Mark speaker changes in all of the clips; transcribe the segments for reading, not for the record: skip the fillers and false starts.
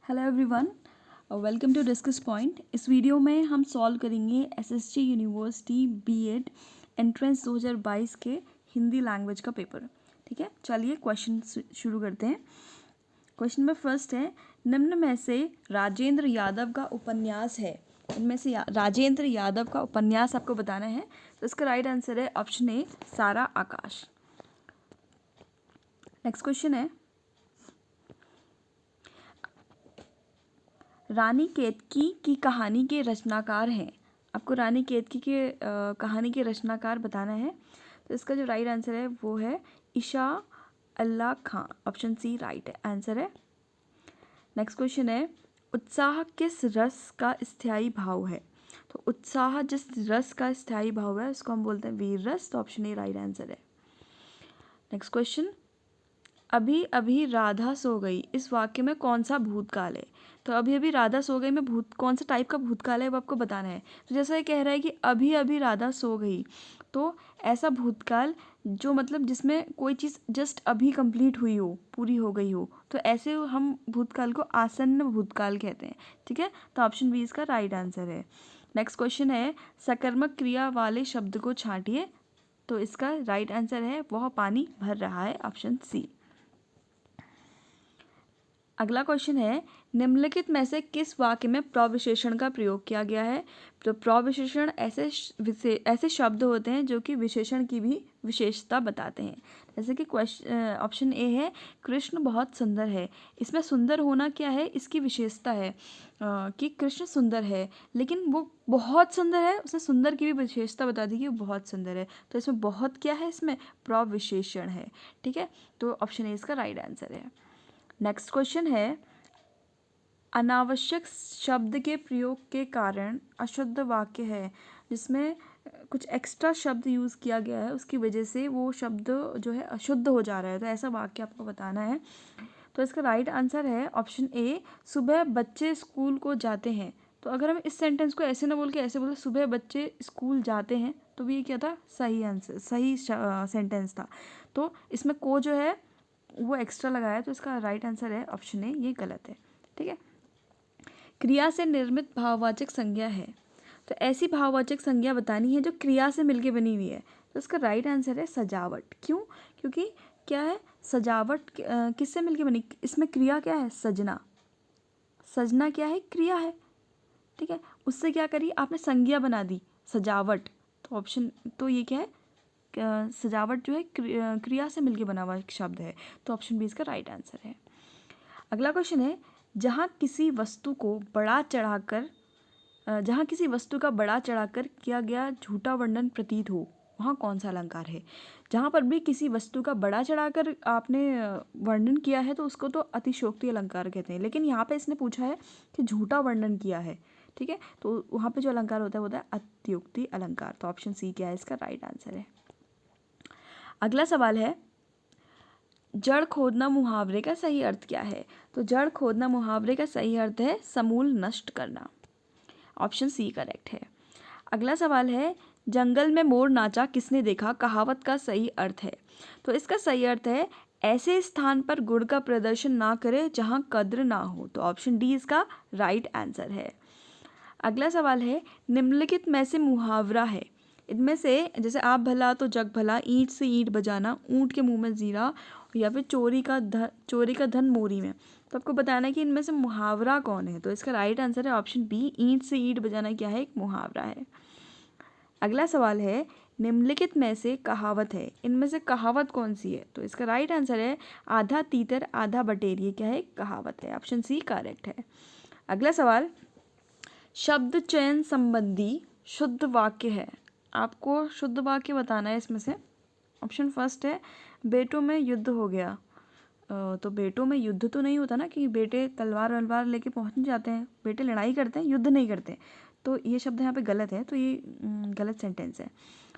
Speaker 1: Hello everyone, welcome to discuss point. इस video में हम सॉल्व करेंगे एसएसटी यूनिवर्सिटी बीएड एंट्रेंस 2022 के हिंदी लैंग्वेज का पेपर। ठीक है, चलिए क्वेश्चन शुरू करते हैं। क्वेश्चन में फर्स्ट है, निम्न में से राजेंद्र यादव का उपन्यास है। इनमें से राजेंद्र यादव का उपन्यास आपको बताना है। तो इसका राइट आंसर है ऑप्शन ए, सारा आकाश। नेक्स्ट क्वेश्चन है, रानी केतकी की कहानी के रचनाकार हैं। आपको रानी केतकी के कहानी के रचनाकार बताना है। तो इसका जो राइट आंसर है वो है ईशा अल्लाह खां। ऑप्शन सी राइट आंसर है। नेक्स्ट क्वेश्चन है, उत्साह किस रस का स्थायी भाव है। तो उत्साह जिस रस का स्थायी भाव है उसको हम बोलते हैं वीर रस। तो ऑप्शन ए राइट आंसर है। नेक्स्ट क्वेश्चन, अभी अभी राधा सो गई, इस वाक्य में कौन सा भूतकाल है। तो अभी अभी राधा सो गई में कौन सा टाइप का भूतकाल है वो आपको बताना है। तो जैसा ये कह रहा है कि अभी अभी राधा सो गई, तो ऐसा भूतकाल जो मतलब जिसमें कोई चीज़ जस्ट अभी कंप्लीट हुई हो, पूरी हो गई हो, तो ऐसे हम भूतकाल को आसन्न भूतकाल कहते हैं। ठीक है, तो ऑप्शन बी इसका राइट आंसर है। नेक्स्ट क्वेश्चन है, सकर्मक क्रिया वाले शब्द को छांटिए। तो इसका राइट आंसर है वह पानी भर रहा है। Option C. अगला क्वेश्चन है, निम्नलिखित में से किस वाक्य में प्रविशेषण का प्रयोग किया गया है। तो प्रविशेषण ऐसे शब्द होते हैं जो कि विशेषण की भी विशेषता बताते हैं। जैसे कि क्वेश्चन ऑप्शन ए है, कृष्ण बहुत सुंदर है। इसमें सुंदर होना क्या है, इसकी विशेषता है कि कृष्ण सुंदर है, लेकिन वो बहुत सुंदर है, उसने सुंदर की भी विशेषता बता दी कि वो बहुत सुंदर है। तो इसमें बहुत क्या है, इसमें प्रविशेषण है। ठीक है, तो ऑप्शन ए इसका राइट आंसर है। नेक्स्ट क्वेश्चन है, अनावश्यक शब्द के प्रयोग के कारण अशुद्ध वाक्य है जिसमें कुछ एक्स्ट्रा शब्द यूज़ किया गया है, उसकी वजह से वो शब्द जो है अशुद्ध हो जा रहा है। तो ऐसा वाक्य आपको बताना है। तो इसका राइट आंसर है ऑप्शन ए, सुबह बच्चे स्कूल को जाते हैं। तो अगर हम इस सेंटेंस को ऐसे ना बोल के ऐसे बोले, सुबह बच्चे स्कूल जाते हैं, तो ये क्या था, सही आंसर, सही सेंटेंस था। तो इसमें को जो है वो एक्स्ट्रा लगाया, तो इसका राइट आंसर है ऑप्शन ए, ये गलत है। ठीक है, क्रिया से निर्मित भाववाचक संज्ञा है। तो ऐसी भाववाचक संज्ञा बतानी है जो क्रिया से मिलके बनी हुई है। तो इसका राइट आंसर है सजावट। क्यों? क्योंकि क्या है, सजावट किससे मिलके बनी, इसमें क्रिया क्या है, सजना। सजना क्या है, क्रिया है। ठीक है, उससे क्या करी आपने, संज्ञा बना दी सजावट। तो ऑप्शन, तो ये क्या है, सजावट जो है क्रिया से मिलके बना हुआ एक शब्द है। तो ऑप्शन बी इसका राइट आंसर है। अगला क्वेश्चन है, जहाँ किसी वस्तु का बड़ा चढ़ाकर किया गया झूठा वर्णन प्रतीत हो, वहाँ कौन सा अलंकार है। जहाँ पर भी किसी वस्तु का बड़ा चढ़ाकर आपने वर्णन किया है तो उसको तो अतिशयोक्ति अलंकार कहते हैं, लेकिन यहाँ पे इसने पूछा है कि झूठा वर्णन किया है। ठीक है, तो वहाँ पे जो अलंकार होता है वो होता है अत्युक्ति अलंकार। तो ऑप्शन सी क्या है, इसका राइट आंसर है। अगला सवाल है, जड़ खोदना मुहावरे का सही अर्थ क्या है। तो जड़ खोदना मुहावरे का सही अर्थ है समूल नष्ट करना। ऑप्शन सी करेक्ट है। अगला सवाल है, जंगल में मोर नाचा किसने देखा, कहावत का सही अर्थ है। तो इसका सही अर्थ है, ऐसे स्थान पर गुण का प्रदर्शन ना करे जहां कद्र ना हो। तो ऑप्शन डी इसका राइट आंसर है। अगला सवाल है, निम्नलिखित में से मुहावरा है। इनमें से जैसे आप भला तो जग भला, ईंट से ईंट बजाना, ऊंट के मुंह में जीरा, या फिर चोरी का धन मोरी में। तो आपको बताना है कि इनमें से मुहावरा कौन है। तो इसका राइट आंसर है ऑप्शन बी, ईंट से ईंट बजाना क्या है, एक मुहावरा है। अगला सवाल है, निम्नलिखित में से कहावत है, इनमें से कहावत कौन सी है। तो इसका राइट आंसर है आधा तीतर आधा बटेर, ये क्या है, कहावत है। ऑप्शन सी करेक्ट है। अगला सवाल, शब्द चयन संबंधी शुद्ध वाक्य है। आपको शुद्ध वाक्य बताना है इसमें से। ऑप्शन फर्स्ट है, बेटों में युद्ध हो गया। तो बेटों में युद्ध तो नहीं होता ना, कि बेटे तलवार वलवार लेके पहुंच जाते हैं, बेटे लड़ाई करते हैं, युद्ध नहीं करते। तो ये शब्द यहाँ पे गलत है, तो ये गलत सेंटेंस है।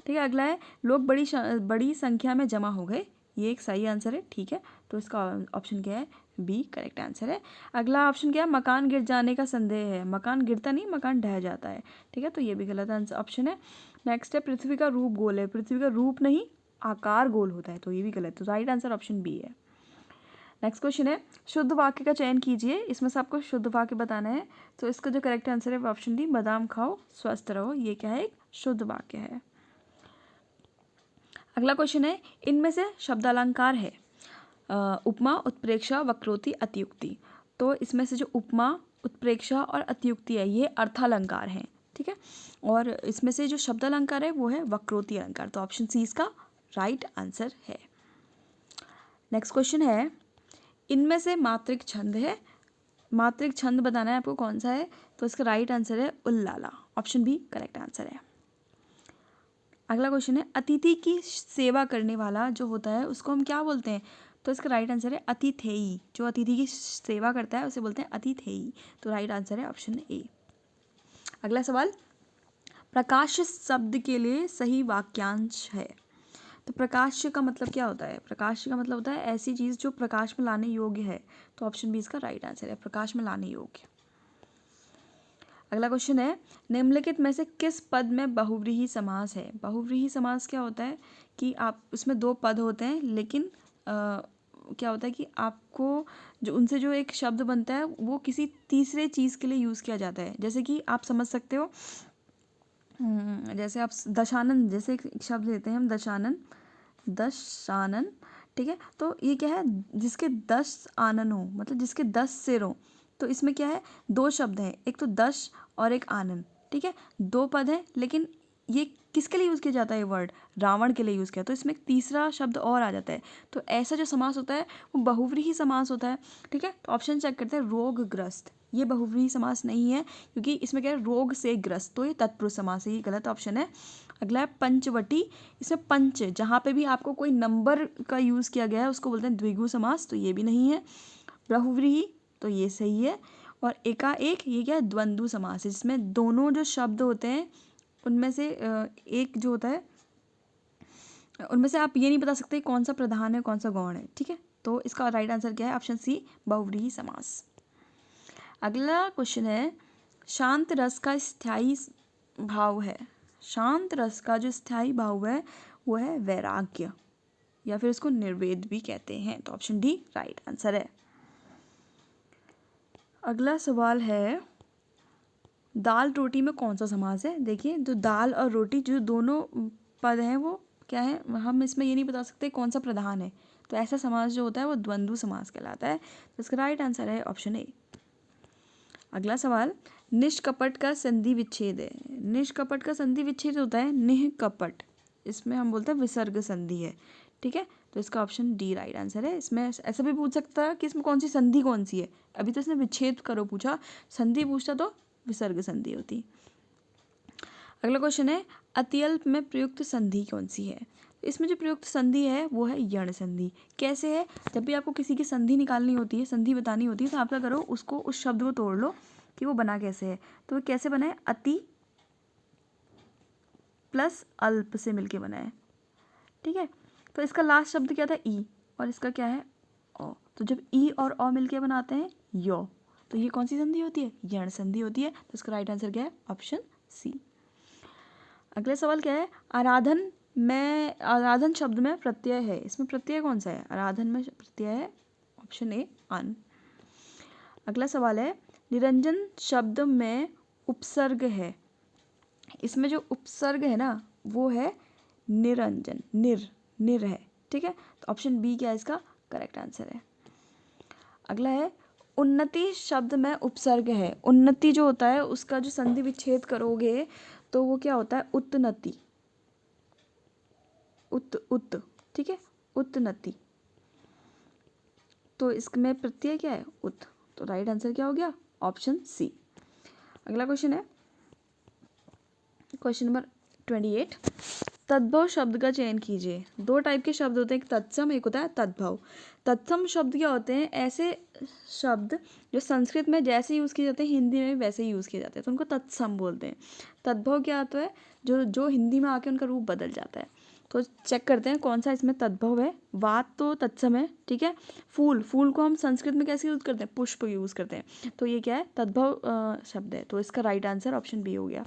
Speaker 1: ठीक है, अगला है, लोग बड़ी संख्या में जमा हो गए, ये एक सही आंसर है। ठीक है, तो इसका ऑप्शन क्या है, बी करेक्ट आंसर है। अगला ऑप्शन क्या है, मकान गिर जाने का संदेह है। मकान गिरता नहीं, मकान ढह जाता है। ठीक है, तो ये भी गलत आंसर ऑप्शन है। नेक्स्ट है, पृथ्वी का रूप गोल है। पृथ्वी का रूप नहीं, आकार गोल होता है। तो ये भी गलत, तो राइट आंसर ऑप्शन बी है। नेक्स्ट क्वेश्चन है शुद्ध वाक्य का चयन कीजिए, इसमें से आपको शुद्ध वाक्य बताना है। तो इसका जो करेक्ट आंसर है वो ऑप्शन डी, बादाम खाओ स्वस्थ रहो। ये क्या है, एक शुद्ध वाक्य है। अगला क्वेश्चन है इनमें से शब्दालंकार है उपमा, उत्प्रेक्षा, वक्रोक्ति, अतियुक्ति। तो इसमें से जो उपमा, उत्प्रेक्षा और अतियुक्ति है ये अर्थालंकार हैं, ठीक है। और इसमें से जो शब्दालंकार है वो है वक्रोक्ति अलंकार। तो ऑप्शन सी इसका राइट आंसर है। नेक्स्ट क्वेश्चन है इनमें से मात्रिक छंद है, मात्रिक छंद बताना है आपको कौन सा है। तो इसका राइट आंसर है उल्लाला, ऑप्शन बी करेक्ट आंसर है। अगला क्वेश्चन है अतिथि की सेवा करने वाला जो होता है उसको हम क्या बोलते हैं। तो इसका राइट आंसर है अतिथेयी। जो अतिथि की सेवा करता है उसे बोलते हैं अतिथेयी। तो राइट आंसर है ऑप्शन ए। अगला सवाल प्रकाश शब्द के लिए सही वाक्यांश है। तो प्रकाश का मतलब क्या होता है। प्रकाश का मतलब होता है ऐसी चीज़ जो प्रकाश में लाने योग्य है। तो ऑप्शन बी इसका राइट आंसर है, प्रकाश में लाने योग्य। अगला क्वेश्चन है निम्नलिखित में से किस पद में बहुव्रीहि समास है। बहुव्रीहि समास क्या होता है कि आप उसमें दो पद होते हैं लेकिन क्या होता है कि आपको जो उनसे जो एक शब्द बनता है वो किसी तीसरे चीज़ के लिए यूज़ किया जाता है। जैसे कि आप समझ सकते हो जैसे आप दशानन जैसे एक शब्द लेते हैं हम, दशानन, दशानन, ठीक है। तो ये क्या है जिसके 10 आनन हो, मतलब जिसके 10 सिर हो। तो इसमें क्या है दो शब्द हैं, एक तो 10 और एक आनन, ठीक है। दो पद हैं लेकिन ये किसके लिए यूज़ किया जाता है, ये वर्ड रावण के लिए यूज़ किया। तो इसमें एक तीसरा शब्द और आ जाता है। तो ऐसा जो समास होता है वो बहुव्रीहि समास होता है, ठीक है। तो ऑप्शन चेक करते हैं रोगग्रस्त, ये बहुव्रीहि समास नहीं है क्योंकि इसमें क्या है रोग से ग्रस्त। तो ये तत्पुरुष समास है, ये गलत ऑप्शन है। अगला है पंचवटी, इसमें पंच जहाँ पे भी आपको कोई नंबर का यूज़ किया गया है उसको बोलते हैं द्विगु समास। तो ये भी नहीं है। बहुव्रीहि तो ये सही है। और एकाएक ये क्या है द्वंद्व समास है, जिसमें दोनों जो शब्द होते हैं उनमें से एक जो होता है उनमें से आप ये नहीं बता सकते कौन सा प्रधान है कौन सा गौण है, ठीक है। तो इसका राइट आंसर क्या है, ऑप्शन सी बहुव्रीहि समास। अगला क्वेश्चन है शांत रस का स्थायी भाव है। शांत रस का जो स्थायी भाव है वो है वैराग्य, या फिर इसको निर्वेद भी कहते हैं। तो ऑप्शन डी राइट आंसर है। अगला सवाल है दाल रोटी में कौन सा समास है। देखिए जो दाल और रोटी जो दोनों पद हैं वो क्या है, हम इसमें ये नहीं बता सकते कौन सा प्रधान है। तो ऐसा समास जो होता है वो द्वंद्व समास कहलाता है। तो इसका राइट आंसर है ऑप्शन ए। अगला सवाल निष्कपट का संधि विच्छेद है। निष्कपट का संधि विच्छेद होता है निःकपट, इसमें हम बोलते हैं विसर्ग संधि है, ठीक है। तो इसका ऑप्शन डी राइट आंसर है। इसमें ऐसा भी पूछ सकता है कि इसमें कौन सी संधि कौन सी है। अभी तो इसने विच्छेद करो पूछा, संधि पूछता तो विसर्ग संधि होती। अगला क्वेश्चन है अत्यल्प में प्रयुक्त संधि कौन सी है। इसमें जो प्रयुक्त संधि है वो है यण संधि। कैसे है, जब भी आपको किसी की संधि निकालनी होती है, संधि बतानी होती है, तो आप क्या करो उसको उस शब्द को तोड़ लो कि वो बना कैसे है। तो कैसे बना है, अति प्लस अल्प से मिलके बना है, ठीक है। तो इसका लास्ट शब्द क्या था, ई, और इसका क्या है ओ। तो जब ई और ओ मिलके बनाते हैं यो, तो ये कौन सी संधि होती है, यण संधि होती है। तो इसका राइट आंसर क्या है, ऑप्शन सी। अगला सवाल क्या है आराधन में, आराधन शब्द में प्रत्यय है। इसमें प्रत्यय कौन सा है, आराधन में प्रत्यय है ऑप्शन ए अन। अगला सवाल है निरंजन शब्द में उपसर्ग है। इसमें जो उपसर्ग है ना वो है निरंजन, निर है, ठीक है। तो ऑप्शन बी क्या है इसका करेक्ट आंसर है। अगला है उन्नति शब्द में उपसर्ग है। उन्नति जो होता है उसका जो संधि विच्छेद करोगे तो वो क्या होता है उत्नति, उत, ठीक है, उत्नति। तो इसमें प्रत्यय क्या है उत। तो राइट आंसर क्या हो गया, ऑप्शन सी। अगला क्वेश्चन है क्वेश्चन नंबर 28 तद्भव शब्द का चयन कीजिए। दो टाइप के शब्द होते हैं, एक तत्सम एक होता है तद्भव। तत्सम शब्द क्या होते हैं, ऐसे शब्द जो संस्कृत में जैसे यूज़ किए जाते हैं हिंदी में भी वैसे ही यूज़ किए जाते हैं, तो उनको तत्सम बोलते हैं। तद्भव क्या होता है, जो हिंदी में आके उनका रूप बदल जाता है। तो चेक करते हैं कौन सा इसमें तद्भव है। वात तो तत्सम है, ठीक है। फूल को हम संस्कृत में कैसे यूज़ करते हैं, पुष्प यूज़ करते हैं। तो ये क्या है तद्भव शब्द है। तो इसका राइट आंसर ऑप्शन बी हो गया।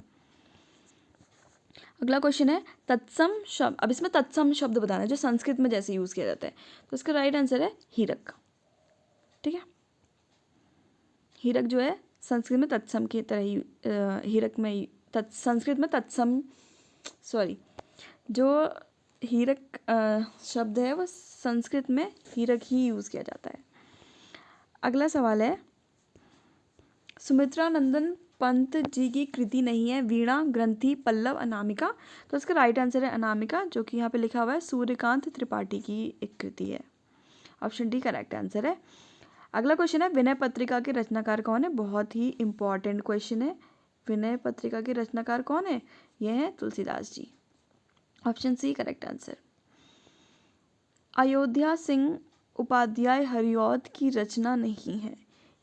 Speaker 1: अगला क्वेश्चन है तत्सम शब्द, अब इसमें तत्सम शब्द बताना है जो संस्कृत में जैसे यूज़ किया जाता है। तो इसका राइट आंसर है हीरक। ठीक है। हीरक जो है संस्कृत में तत्सम की तरह ही हीरक में संस्कृत में तत्सम जो हीरक शब्द है वो संस्कृत में हीरक ही यूज़ किया जाता है। अगला सवाल है, सुमित्रा नंदन पंत जी की कृति नहीं है वीणा, ग्रंथि, पल्लव, अनामिका। तो इसका राइट आंसर है अनामिका, जो कि यहाँ पे लिखा हुआ है सूर्यकांत त्रिपाठी की एक कृति है। ऑप्शन डी करेक्ट आंसर है। अगला क्वेश्चन है, विनय पत्रिका के रचनाकार कौन है? बहुत ही इंपॉर्टेंट क्वेश्चन है। विनय पत्रिका के रचनाकार कौन है? यह है Tulsidas ji. Option C correct answer. Ayodhya Singh Upadhyay Hariaudh की रचना नहीं है,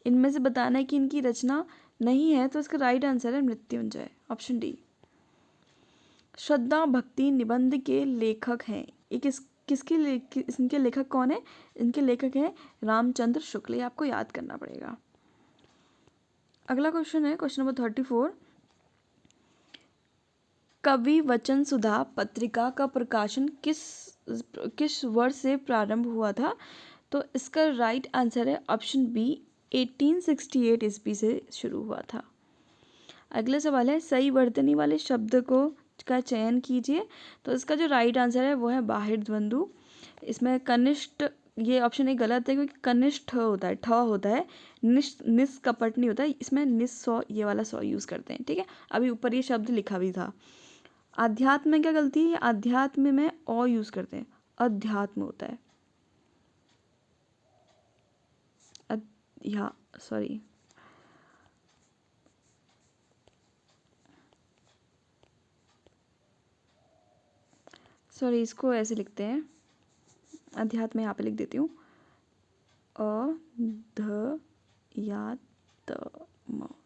Speaker 1: इनमें से बताना है कि इनकी रचना नहीं है, तो इसका राइट आंसर है मृत्युंजय। Option D. श्रद्धा भक्ति निबंध के लेखक हैं, ये इनके लेखक कौन है? इनके लेखक हैं रामचंद्र शुक्ल। ये आपको याद करना पड़ेगा। अगला क्वेश्चन है क्वेश्चन नंबर 34, कवि वचन सुधा पत्रिका का प्रकाशन किस वर्ष से प्रारंभ हुआ था? तो इसका राइट आंसर है ऑप्शन बी 1868 ईस्वी से शुरू हुआ था। अगला सवाल है, सही वर्तनी वाले शब्द का चयन कीजिए। तो इसका जो राइट आंसर है वो है बाहिर द्वंद्व। इसमें कनिष्ठ, ये ऑप्शन एक गलत है क्योंकि कनिष्ठ होता है, ठ होता है, निष्कपट नहीं होता है। इसमें निस्सौ ये वाला सौ यूज़ करते हैं, ठीक है। अभी ऊपर ये शब्द लिखा भी था। अध्यात्म में क्या गलती है? अध्यात्म में अ यूज़ करते हैं, अध्यात्म होता है। सॉरी इसको ऐसे लिखते हैं, अध्यात्म यहाँ पे लिख देती हूँ,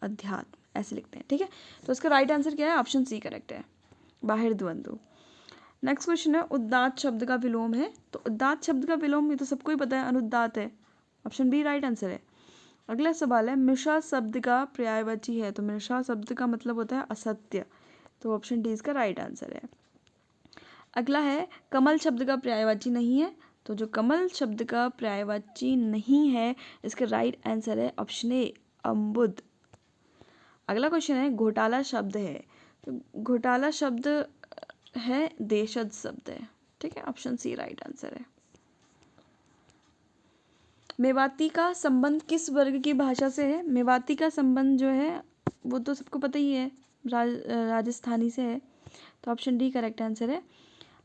Speaker 1: अध्यात्म ऐसे लिखते हैं, ठीक है। तो इसका राइट आंसर क्या है? ऑप्शन सी करेक्ट है, बाहिर द्वंद्व। नेक्स्ट क्वेश्चन है, उदात्त शब्द का विलोम है। तो उदात्त शब्द का विलोम ये तो सबको ही पता है, अनुदात है। ऑप्शन बी राइट आंसर है। अगला सवाल है, मिश्रा शब्द का पर्यायवाची है। तो मिश्रा शब्द का मतलब होता है असत्य, तो ऑप्शन डी इसका राइट आंसर है। अगला है, कमल शब्द का पर्यायवाची नहीं है। तो जो कमल शब्द का पर्यायवाची नहीं है, इसका राइट आंसर है ऑप्शन ए अम्बुद। अगला क्वेश्चन है, घोटाला शब्द है। तो घोटाला शब्द है देशज शब्द है, ठीक है। ऑप्शन सी राइट आंसर है। मेवाती का संबंध किस वर्ग की भाषा से है? मेवाती का संबंध जो है वो तो सबको पता ही है, राजस्थानी से है, तो ऑप्शन डी करेक्ट आंसर है।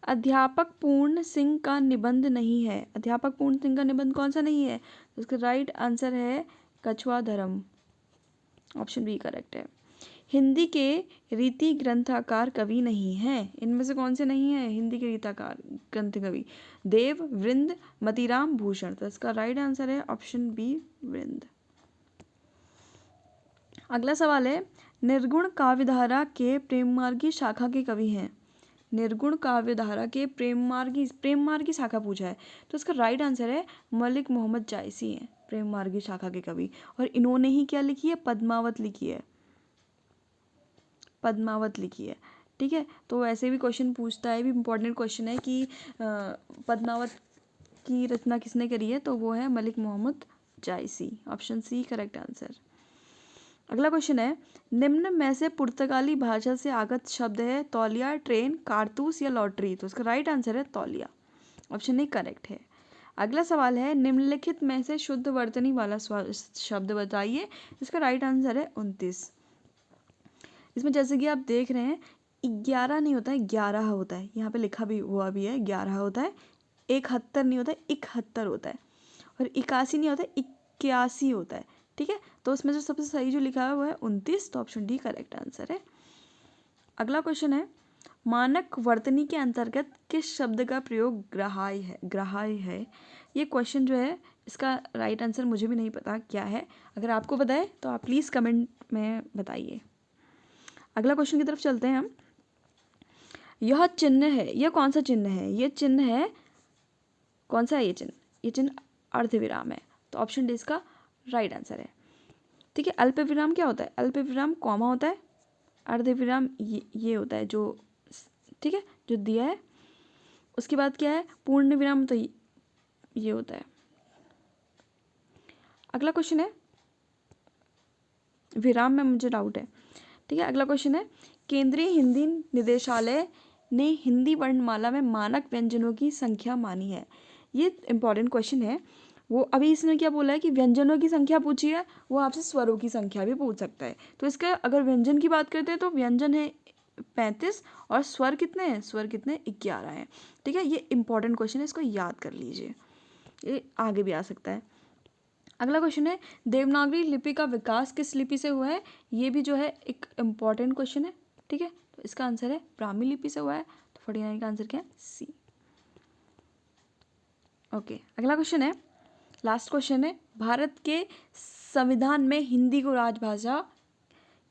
Speaker 1: अध्यापक पूर्ण सिंह का निबंध नहीं है। अध्यापक पूर्ण सिंह का निबंध कौन सा नहीं है? तो इसका राइट आंसर है कछुआ धर्म। ऑप्शन बी करेक्ट है। हिंदी के रीति ग्रंथकार कवि नहीं है, इनमें से कौन से नहीं है हिंदी के रीताकार ग्रंथ कवि? देव, वृंद, मतीराम, भूषण। तो इसका राइट आंसर है ऑप्शन बी वृंद। अगला सवाल है, निर्गुण काव्यधारा के प्रेममार्गी शाखा के कवि हैं। निर्गुण काव्यधारा के प्रेममार्गी शाखा पूछा है, तो इसका राइट आंसर है मलिक मोहम्मद जायसी हैं प्रेममार्गी शाखा के कवि। और इन्होंने ही क्या लिखी है? पद्मावत लिखी है, पद्मावत लिखी है, ठीक है। तो ऐसे भी क्वेश्चन पूछता है, भी इम्पोर्टेंट क्वेश्चन है कि पद्मावत की रचना किसने करी है? तो वो है Malik Mohammad Jayasi. Option C correct answer. अगला क्वेश्चन है, निम्न में से पुर्तगाली भाषा से आगत शब्द है तौलिया, ट्रेन, कारतूस या लॉटरी। तो इसका राइट आंसर है तौलिया। ऑप्शन ए करेक्ट है। अगला सवाल है, निम्नलिखित में से शुद्ध वर्तनी वाला शब्द बताइए। इसका राइट आंसर है 29। इसमें जैसे कि आप देख रहे हैं 11 नहीं होता है, 11 होता है, यहाँ पे लिखा भी हुआ भी है 11 होता है। 71 नहीं होता है, 71 होता है। और 81 नहीं होता है, 81 होता है, ठीक है। तो उसमें जो सबसे सही जो लिखा है वो है 29, तो ऑप्शन डी करेक्ट आंसर है। अगला क्वेश्चन है, मानक वर्तनी के अंतर्गत किस शब्द का प्रयोग ग्राह्य है। ये क्वेश्चन जो है इसका राइट आंसर मुझे भी नहीं पता क्या है, अगर आपको पता है तो आप प्लीज़ कमेंट में बताइए। अगला क्वेश्चन की तरफ चलते हैं हम। यह चिन्ह है, यह कौन सा चिन्ह है? ये चिन्ह है, कौन सा है ये चिन्ह? ये चिन्ह अर्धविराम है, तो ऑप्शन डी इसका राइट आंसर है, ठीक है। अल्प विराम क्या होता है? अल्प विराम कॉमा होता है, अर्धविराम ये होता है जो, ठीक है, जो दिया है। उसके बाद क्या है? पूर्ण विराम, तो ये होता है। अगला क्वेश्चन है, विराम में मुझे डाउट है, ठीक है। अगला क्वेश्चन है, केंद्रीय हिंदी निदेशालय ने हिंदी वर्णमाला में मानक व्यंजनों की संख्या मानी है। ये इंपॉर्टेंट क्वेश्चन है। वो अभी इसने क्या बोला है कि व्यंजनों की संख्या पूछी है, वो आपसे स्वरों की संख्या भी पूछ सकता है। तो इसका अगर व्यंजन की बात करते हैं तो व्यंजन है 35 और स्वर कितने हैं, स्वर कितने 11 हैं, ठीक है। ये इंपॉर्टेंट क्वेश्चन है, इसको याद कर लीजिए, ये आगे भी आ सकता है। अगला क्वेश्चन है, देवनागरी लिपि का विकास किस लिपि से हुआ है। ये भी जो है एक इम्पॉर्टेंट क्वेश्चन है, ठीक है। तो इसका आंसर है ब्राह्मी लिपि से हुआ है। तो 49 का आंसर क्या है, सी। ओके, अगला क्वेश्चन है, लास्ट क्वेश्चन है, भारत के संविधान में हिंदी को राजभाषा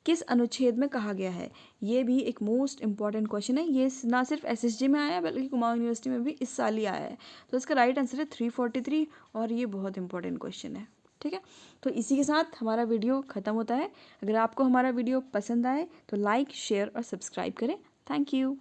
Speaker 1: किस अनुच्छेद में कहा गया है। ये भी एक मोस्ट इंपॉर्टेंट क्वेश्चन है। ये ना सिर्फ एसएसजी में आया है बल्कि कुमाऊं यूनिवर्सिटी में भी इस साल ही आया है। तो इसका राइट आंसर है 343 और ये बहुत इंपॉर्टेंट क्वेश्चन है, ठीक है। तो इसी के साथ हमारा वीडियो ख़त्म होता है। अगर आपको हमारा वीडियो पसंद आए तो लाइक, शेयर और सब्सक्राइब करें। Thank you.